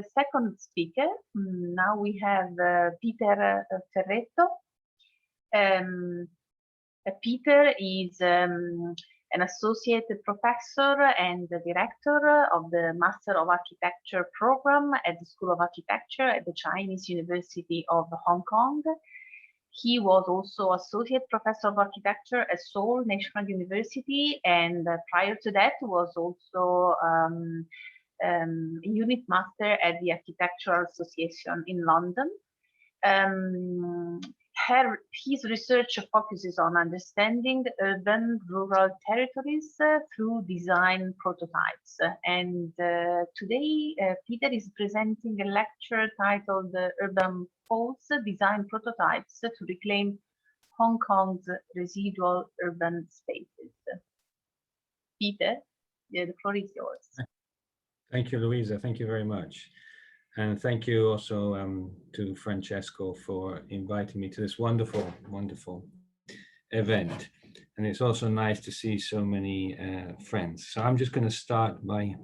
second speaker. Now we have Peter Ferretto. Peter is an associate professor and the director of the Master of Architecture program at the School of Architecture at the Chinese University of Hong Kong. He was also associate professor of architecture at Seoul National University, and prior to that was also unit master at the Architectural Association in London. His research focuses on understanding urban rural territories through design prototypes. And today, Peter is presenting a lecture titled Urban Folds, Design Prototypes to Reclaim Hong Kong's Residual Urban Spaces. Peter, the floor is yours. Thank you, Louisa. Thank you very much. And thank you also to Francesco for inviting me to this wonderful, wonderful event. And it's also nice to see so many friends. So I'm just going to start by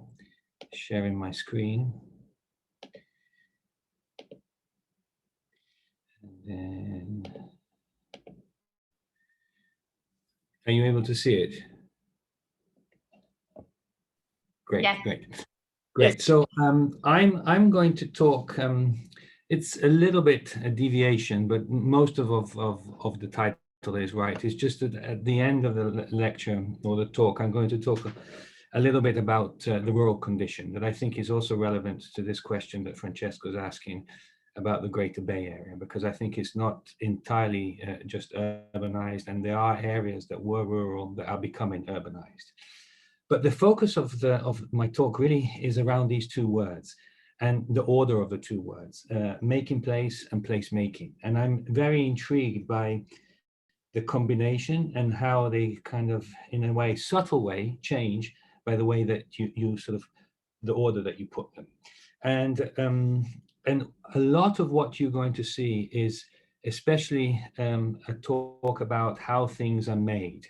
sharing my screen. And then, are you able to see it? Great, yes. Great. So I'm going to talk. It's a little bit a deviation, but most of the title is right. It's just that at the end of the lecture or the talk, I'm going to talk a little bit about the rural condition that I think is also relevant to this question that Francesco is asking about the Greater Bay Area, because I think it's not entirely just urbanized, and there are areas that were rural that are becoming urbanized. But the focus of my talk really is around these two words and the order of the two words, making place and placemaking. And I'm very intrigued by the combination and how they kind of, in a way, subtle way, change by the way that you sort of, the order that you put them. And a lot of what you're going to see is especially a talk about how things are made.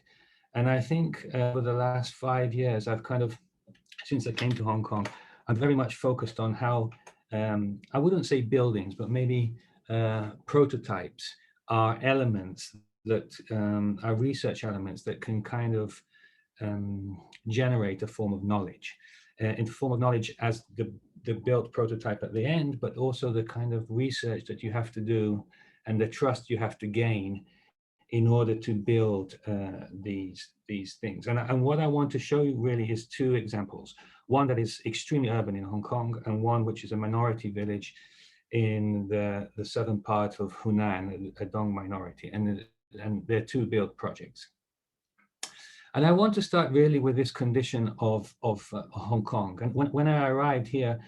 And I think over the last 5 years, I've kind of, since I came to Hong Kong, I'm very much focused on how, I wouldn't say buildings, but maybe prototypes are elements that are research elements that can kind of generate a form of knowledge, in the form of knowledge as the built prototype at the end, but also the kind of research that you have to do and the trust you have to gain in order to build these things. And what I want to show you really is two examples. One that is extremely urban in Hong Kong, and one which is a minority village in the southern part of Hunan, a Dong minority, and they're two built projects. And I want to start really with this condition of Hong Kong. And when I arrived here,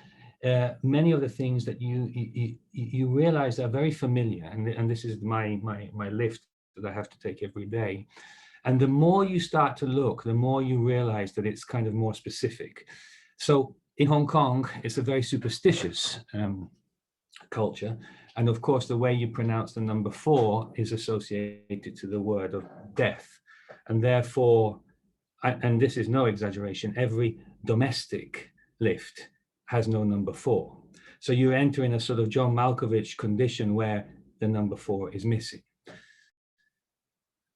many of the things that you realize are very familiar, and this is my lift that I have to take every day. And the more you start to look, the more you realize that it's kind of more specific. So in Hong Kong, it's a very superstitious culture. And of course, the way you pronounce the number 4 is associated to the word of death. And therefore, and this is no exaggeration, every domestic lift has no number 4. So you enter in a sort of John Malkovich condition where the number 4 is missing.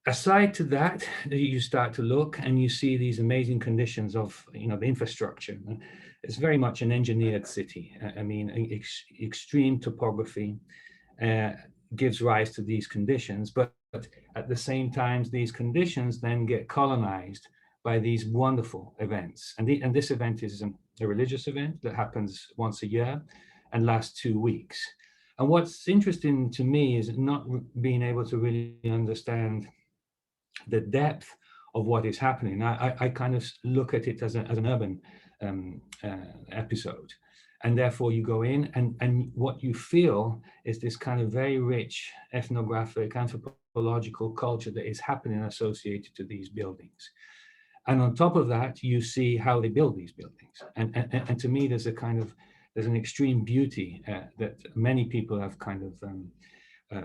Aside to that, you start to look and you see these amazing conditions of, the infrastructure. It's very much an engineered city. I mean, extreme topography gives rise to these conditions, but at the same time, these conditions then get colonized by these wonderful events. And this event is a religious event that happens once a year and lasts 2 weeks. And what's interesting to me is not being able to really understand the depth of what is happening. I kind of look at it as an urban episode. And therefore you go in and what you feel is this kind of very rich ethnographic, anthropological culture that is happening associated to these buildings. And on top of that, you see how they build these buildings. And to me, there's an extreme beauty that many people have kind of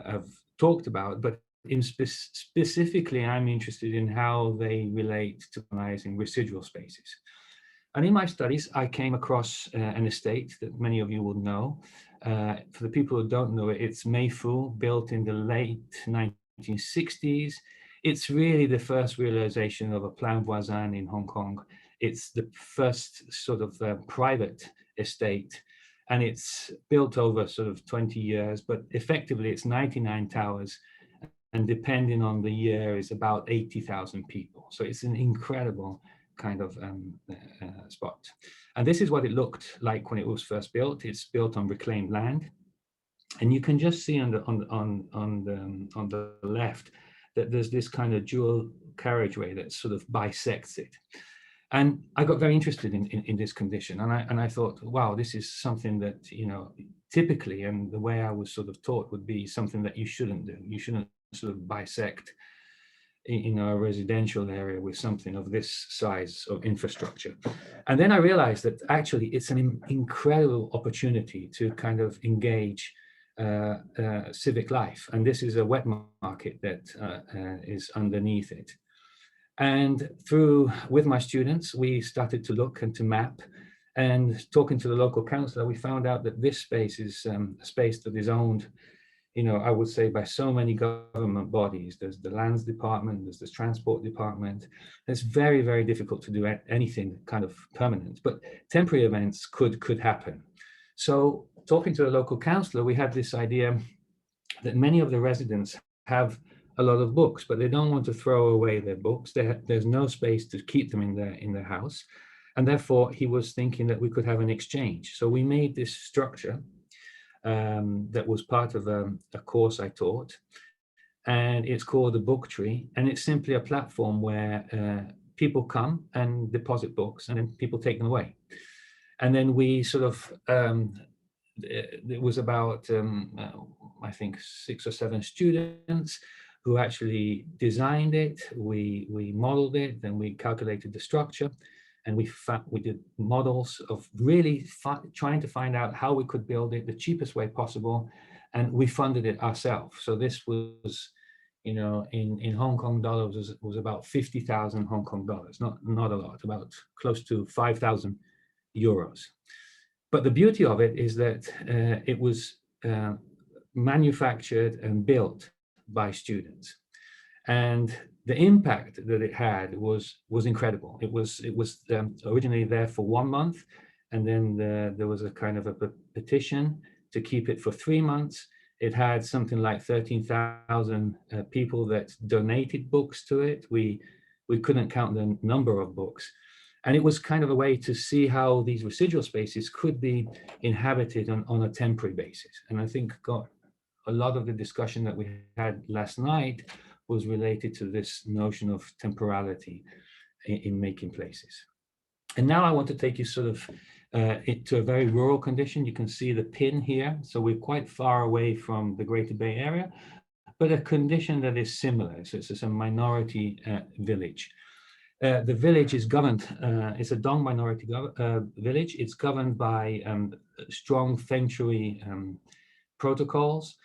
have talked about, but specifically, I'm interested in how they relate to organizing residual spaces. And in my studies, I came across an estate that many of you will know. For the people who don't know it, it's Mei Fu, built in the late 1960s. It's really the first realization of a plan voisin in Hong Kong. It's the first sort of private estate, and it's built over sort of 20 years, but effectively it's 99 towers, and depending on the year is about 80,000 people. So it's an incredible kind of spot. And this is what it looked like when it was first built. It's built on reclaimed land, and you can just see on the left that there's this kind of dual carriageway that sort of bisects it. And I got very interested in this condition, and I thought, wow, this is something that, you know, typically, and the way I was sort of taught, would be something that you shouldn't do. You shouldn't sort of bisect in a residential area with something of this size of infrastructure. And then I realized that actually it's an incredible opportunity to kind of engage civic life. And this is a wet market that is underneath it. And with my students, we started to look and to map, and talking to the local councillor, we found out that this space is a space that is owned, you know, I would say, by so many government bodies. There's the lands department, there's the transport department. It's very, very difficult to do anything kind of permanent, but temporary events could happen. So talking to the local councillor, we had this idea that many of the residents have a lot of books, but they don't want to throw away their books. There's no space to keep them in their house. And therefore he was thinking that we could have an exchange. So we made this structure that was part of a course I taught, and it's called the Book Tree, and it's simply a platform where people come and deposit books, and then people take them away. And then we sort of, it was about, I think 6 or 7 students who actually designed it. We modeled it, then we calculated the structure, and we did models of really trying to find out how we could build it the cheapest way possible, and we funded it ourselves. So this was, you know, in Hong Kong dollars, was about 50,000 Hong Kong dollars, not a lot, about close to 5,000 euros. But the beauty of it is that it was manufactured and built by students, and the impact that it had was incredible. It was originally there for 1 month, and then there was a kind of a petition to keep it for 3 months. It had something like 13,000 people that donated books to it. We couldn't count the number of books. And it was kind of a way to see how these residual spaces could be inhabited on a temporary basis. And I think a lot of the discussion that we had last night was related to this notion of temporality in making places. And now I want to take you sort of to a very rural condition. You can see the pin here. So we're quite far away from the Greater Bay Area, but a condition that is similar. So it's a minority village. The village is governed, it's a Dong minority village. It's governed by strong feng shui protocols.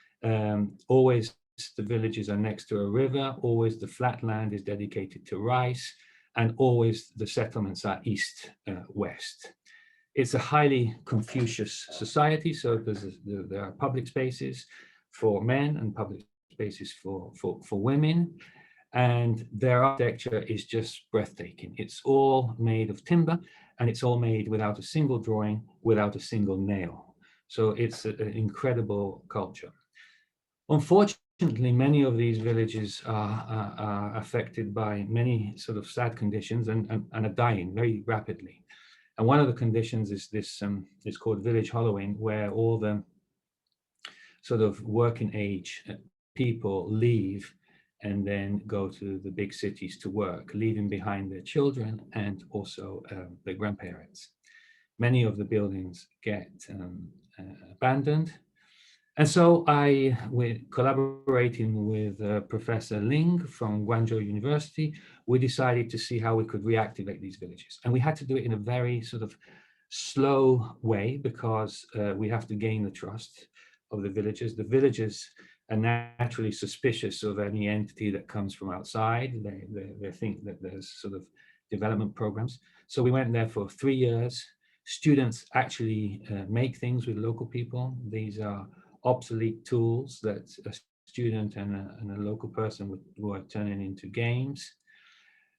Always the villages are next to a river, always the flat land is dedicated to rice, and always the settlements are east-west. It's a highly Confucius society, so there are public spaces for men and public spaces for women, and their architecture is just breathtaking. It's all made of timber, and it's all made without a single drawing, without a single nail. So it's an incredible culture. Unfortunately, many of these villages are affected by many sort of sad conditions and are dying very rapidly. And one of the conditions is this is called village hollowing, where all the sort of working age people leave and then go to the big cities to work, leaving behind their children and also their grandparents. Many of the buildings get abandoned. And so collaborating with Professor Ling from Guangzhou University, we decided to see how we could reactivate these villages. And we had to do it in a very sort of slow way, because we have to gain the trust of the villagers. The villagers are naturally suspicious of any entity that comes from outside. They think that there's sort of development programs. So we went there for 3 years. Students actually make things with local people. These are obsolete tools that a student and a local person were turning into games.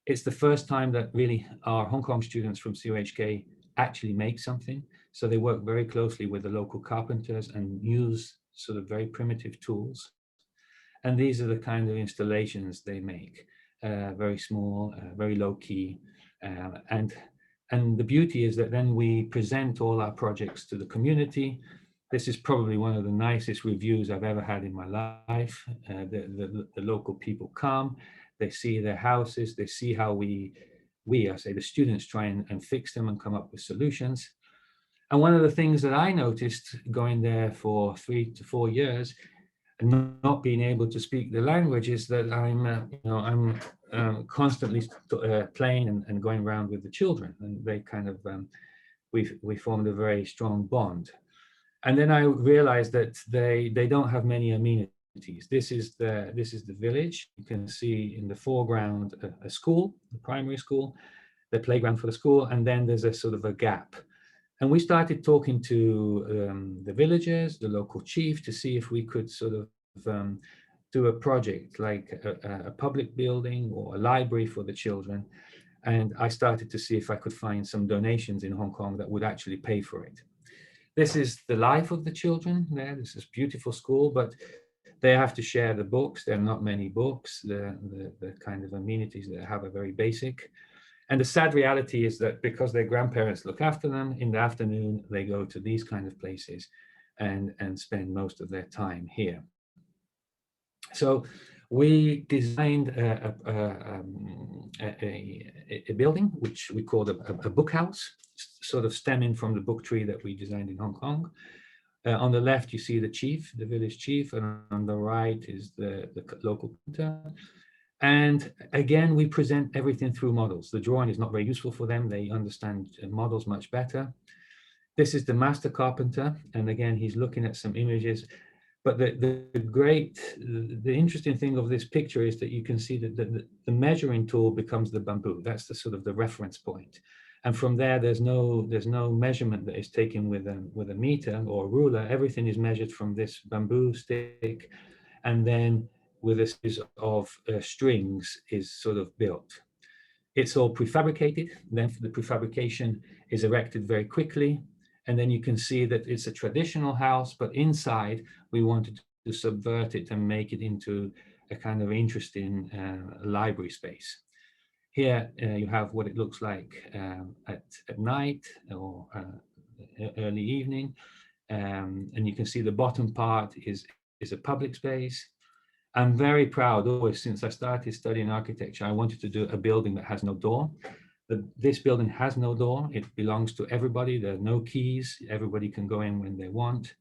It's the first time that really our Hong Kong students from COHK actually make something. So they work very closely with the local carpenters and use sort of very primitive tools. And these are the kind of installations they make, very small, very low key. And the beauty is that then we present all our projects to the community. This is probably one of the nicest reviews I've ever had in my life. The local people come, they see their houses, they see how I say the students try and fix them and come up with solutions. And one of the things that I noticed going there for 3 to 4 years and not being able to speak the language is that I'm constantly playing and going around with the children, and they kind of we formed a very strong bond. And then I realized that they don't have many amenities. This is the village. You can see in the foreground a school, the primary school, the playground for the school, and then there's a sort of a gap. And we started talking to the villagers, the local chief, to see if we could sort of do a project like a public building or a library for the children. And I started to see if I could find some donations in Hong Kong that would actually pay for it. This is the life of the children there. This is beautiful school, but they have to share the books. There are not many books. The kind of amenities they have are very basic. And the sad reality is that because their grandparents look after them, in the afternoon, they go to these kind of places and spend most of their time here. So we designed a building, which we called a book house, sort of stemming from the book tree that we designed in Hong Kong. On the left, you see the chief, the village chief, and on the right is the local painter. And again, we present everything through models. The drawing is not very useful for them. They understand models much better. This is the master carpenter. And again, he's looking at some images. But the interesting thing of this picture is that you can see that the measuring tool becomes the bamboo. That's the sort of the reference point. And from there, there's no measurement that is taken with a meter or a ruler. Everything is measured from this bamboo stick. And then with a series of strings is sort of built. It's all prefabricated. Then the prefabrication is erected very quickly. And then you can see that it's a traditional house, but inside we wanted to subvert it and make it into a kind of interesting library space. Here you have what it looks like at night or early evening. And you can see the bottom part is a public space. I'm very proud, always since I started studying architecture, I wanted to do a building that has no door. This building has no door. It belongs to everybody. There are no keys. Everybody can go in when they want.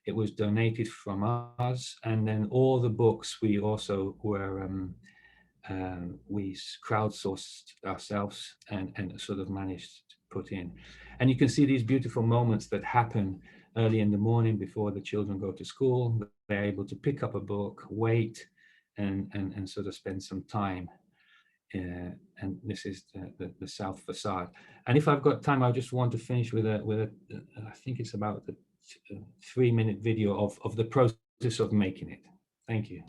It was donated from us. And then all the books we also were, we crowdsourced ourselves and sort of managed to put in. And you can see these beautiful moments that happen early in the morning before the children go to school. They're able to pick up a book, wait, and sort of spend some time. And this is the south facade. And if I've got time, I just want to finish with I think it's about a 3-minute video of the process of making it. Thank you.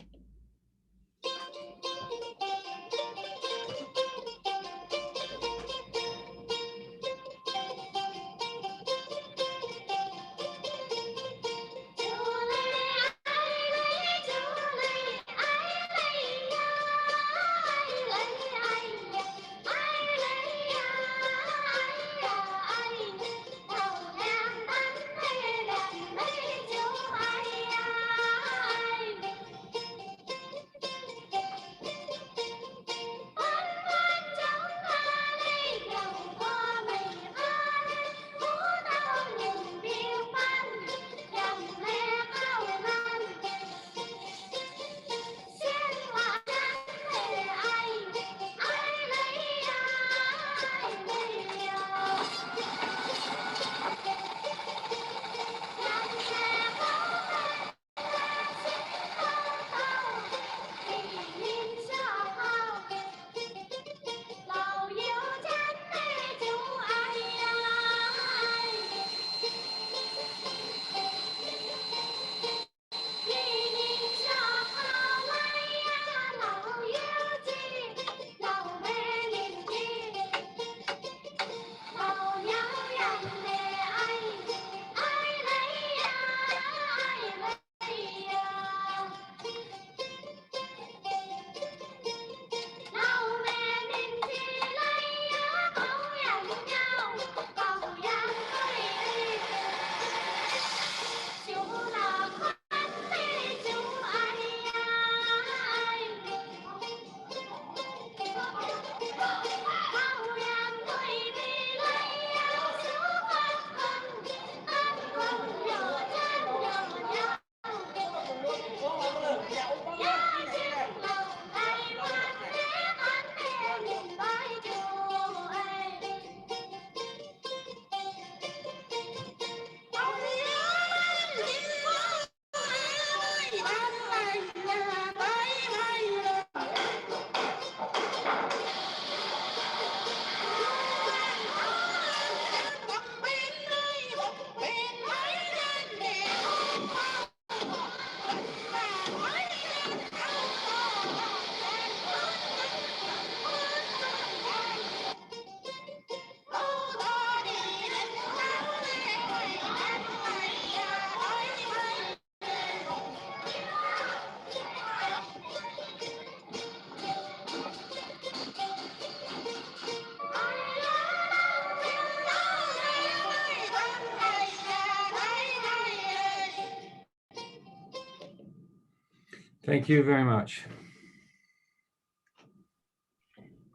Thank you very much.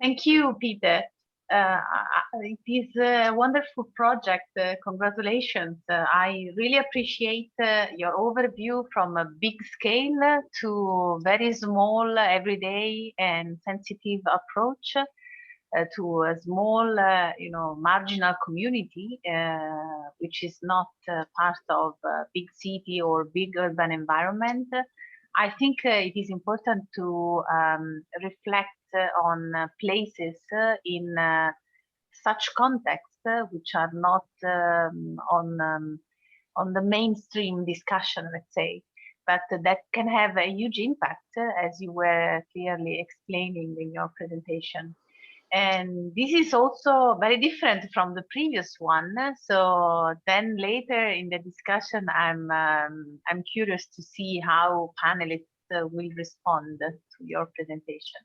Thank you, Peter. It is a wonderful project. Congratulations. I really appreciate your overview from a big scale to very small, everyday and sensitive approach to a small, marginal community, which is not part of a big city or big urban environment. I think it is important to reflect on places in such contexts which are not on the mainstream discussion, let's say, but that can have a huge impact, as you were clearly explaining in your presentation. And this is also very different from the previous one. So then later in the discussion, I'm curious to see how panelists will respond to your presentation.